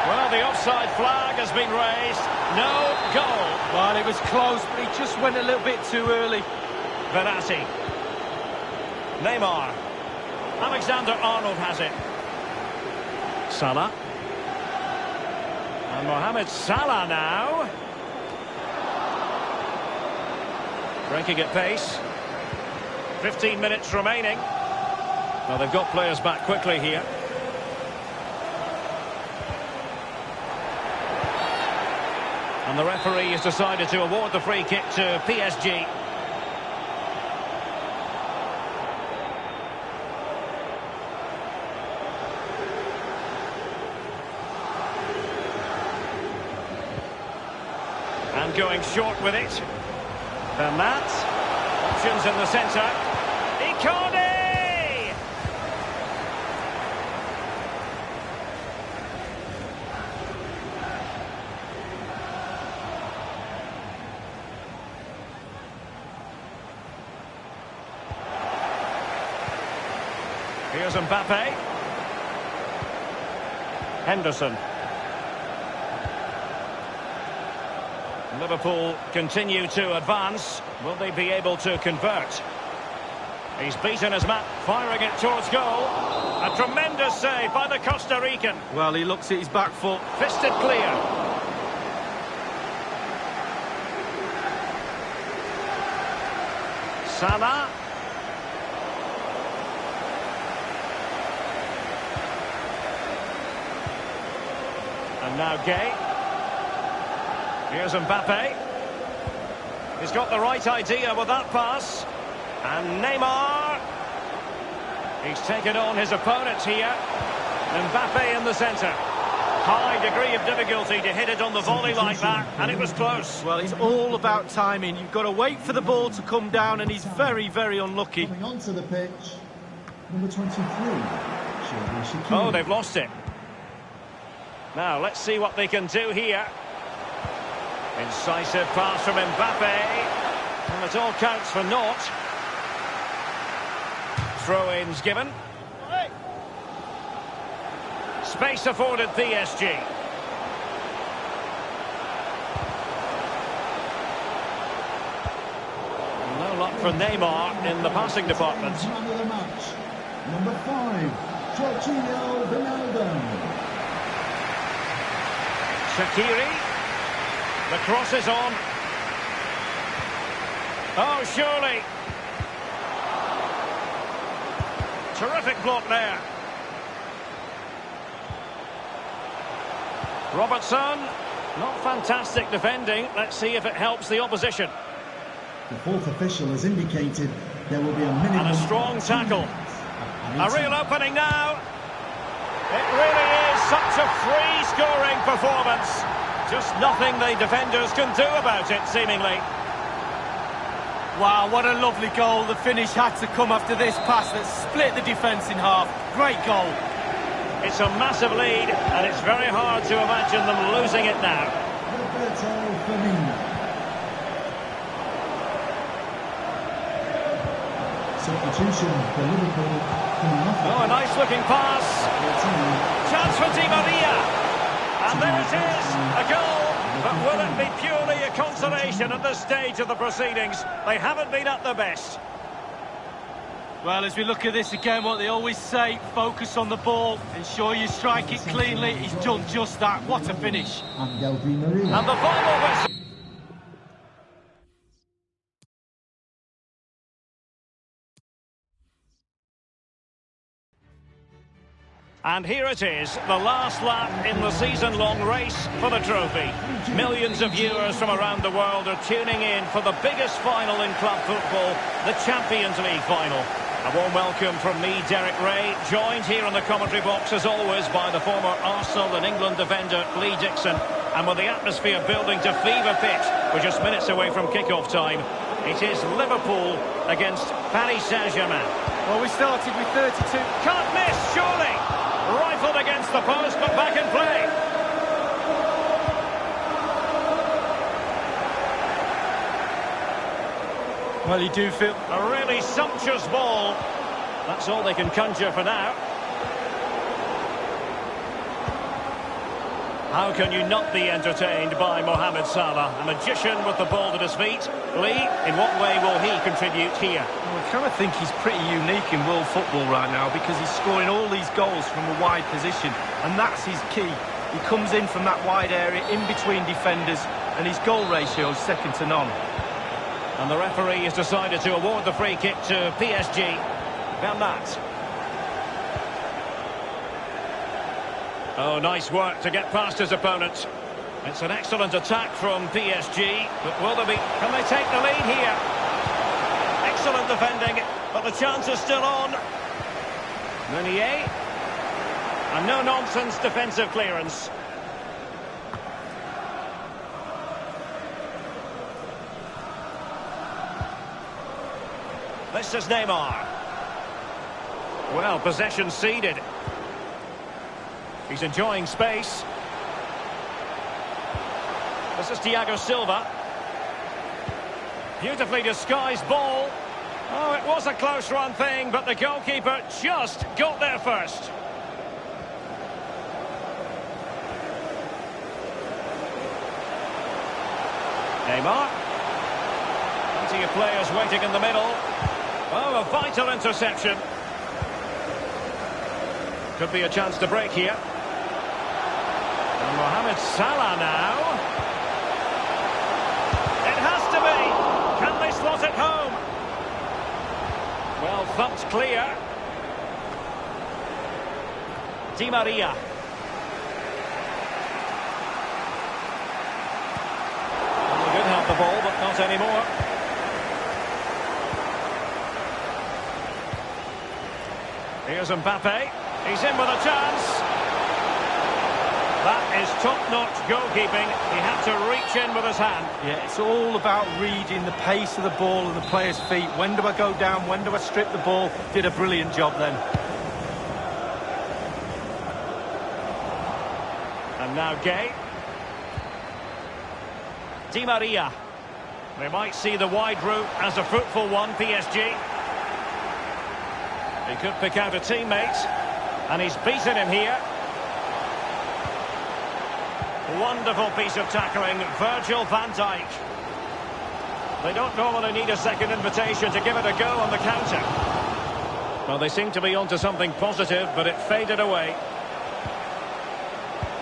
Well, the offside flag has been raised. No goal. Well, it was close, but he just went a little bit too early. Verratti. Neymar. Alexander-Arnold has it. Salah. And Mohamed Salah now. Breaking at pace. 15 minutes remaining. Well, they've got players back quickly here. And the referee has decided to award the free kick to PSG. And going short with it. Bernat. Options in the centre. Icardi! Here's Mbappe. Henderson. Liverpool continue to advance. Will they be able to convert? He's beaten his man, firing it towards goal. A tremendous save by the Costa Rican. Well, he looks at his back foot. Fisted clear. Salah. And now Gay. Here's Mbappe. He's got the right idea with that pass. And Neymar. He's taken on his opponents here. Mbappe in the centre. High degree of difficulty to hit it on the volley like that, and it was close. Well, it's all about timing. You've got to wait for the ball to come down, and he's very, very unlucky. Coming onto the pitch, number 23. Oh, they've lost it. Now, let's see what they can do here. Incisive pass from Mbappe. And it all counts for naught. Throw-ins given. Space afforded PSG. No luck for Neymar in the passing department. Man of the match, number 5, Jorginho Wijnaldum. Shaqiri. The cross is on. Oh, surely. Terrific block there. Robertson. Not fantastic defending. Let's see if it helps the opposition. The fourth official has indicated there will be a minimum... And a strong tackle. A real opening now. It really is such a free-scoring performance. Just nothing the defenders can do about it, seemingly. Wow, what a lovely goal. The finish had to come after this pass that split the defence in half. Great goal. It's a massive lead, and it's very hard to imagine them losing it now. Substitution for Liverpool coming off. Oh, a nice-looking pass. Chance for Di Maria. And there it is, a goal. But will it be purely a consolation at this stage of the proceedings? They haven't been at their best. Well, as we look at this again, what they always say, focus on the ball, ensure you strike it cleanly. He's done just that. What a finish. And the final whistle. And here it is, the last lap in the season-long race for the trophy. Millions of viewers from around the world are tuning in for the biggest final in club football, the Champions League final. A warm welcome from me, Derek Ray, joined here in the commentary box as always by the former Arsenal and England defender Lee Dixon. And with the atmosphere building to fever pitch, we're just minutes away from kick-off time. It is Liverpool against Paris Saint-Germain. Well, we started with 32. Can't miss, surely! Rifled against the post, but back in play. Well, you do feel... A really sumptuous ball. That's all they can conjure for now. How can you not be entertained by Mohamed Salah, a magician with the ball at his feet? Lee, in what way will he contribute here? Well, I kind of think he's pretty unique in world football right now because he's scoring all these goals from a wide position, and that's his key. He comes in from that wide area, in between defenders, and his goal ratio is second to none. And the referee has decided to award the free kick to PSG. Bernat. Oh, nice work to get past his opponent. It's an excellent attack from PSG, but will there be... Can they take the lead here? Excellent defending, but the chance is still on. Meunier. A no-nonsense defensive clearance. This is Neymar. Well, possession ceded. He's enjoying space. This is Thiago Silva. Beautifully disguised ball. Oh, it was a close run thing, but the goalkeeper just got there first. Neymar. Plenty of players waiting in the middle. Oh, a vital interception. Could be a chance to break here. And Mohamed Salah now. It has to be. Can they slot it home? Well, thumped clear. Di Maria. Well, they did have the ball, but not anymore. Here's Mbappe. He's in with a chance. That is top-notch goalkeeping. He had to reach in with his hand. Yeah, it's all about reading the pace of the ball and the player's feet. When do I go down? When do I strip the ball? Did a brilliant job then. And now Gay. Di Maria. They might see the wide route as a fruitful one, PSG. He could pick out a teammate. And he's beaten him here. Wonderful piece of tackling, Virgil van Dijk. They don't normally need a second invitation to give it a go on the counter. Well, they seem to be onto something positive, but it faded away.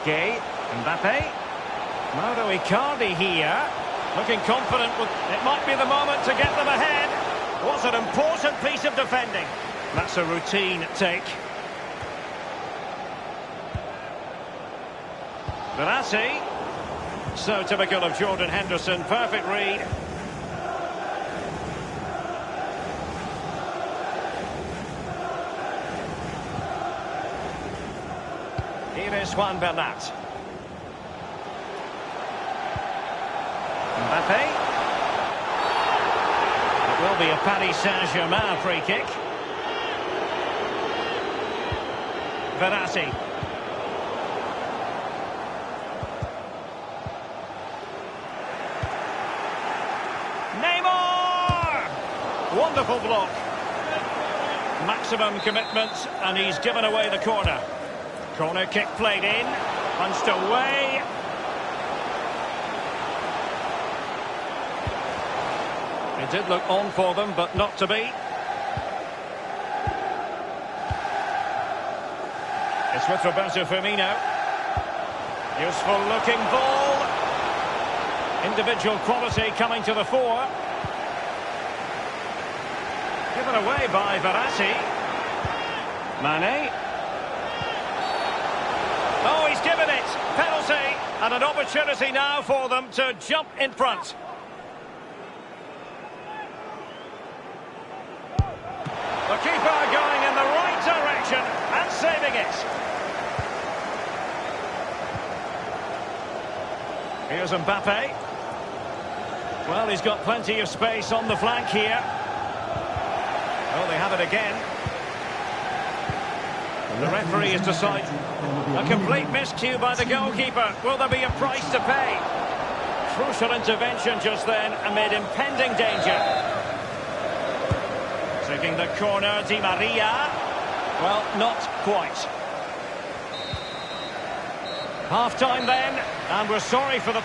Gay, Mbappe. Mauro Icardi here. Looking confident. It might be the moment to get them ahead. Was an important piece of defending. That's a routine take. Verratti. So typical of Jordan Henderson. Perfect read. Here is Juan Bernat. Mbappe. It will be a Paris Saint-Germain free kick. Verratti. Wonderful block. Maximum commitment, and he's given away the corner. Corner kick played in, punched away. It did look on for them, but not to be. It's with Roberto Firmino. Useful looking ball. Individual quality coming to the fore. Given away by Verratti. Mane. Oh, he's given it. Penalty. And an opportunity now for them to jump in front. The keeper going in the right direction and saving it. Here's Mbappe. Well, he's got plenty of space on the flank here. Oh, they have it again. The referee has decided. A complete miscue by the goalkeeper. Will there be a price to pay? Crucial intervention just then amid impending danger. Taking the corner, Di Maria. Well, not quite. Half-time then, and we're sorry for the...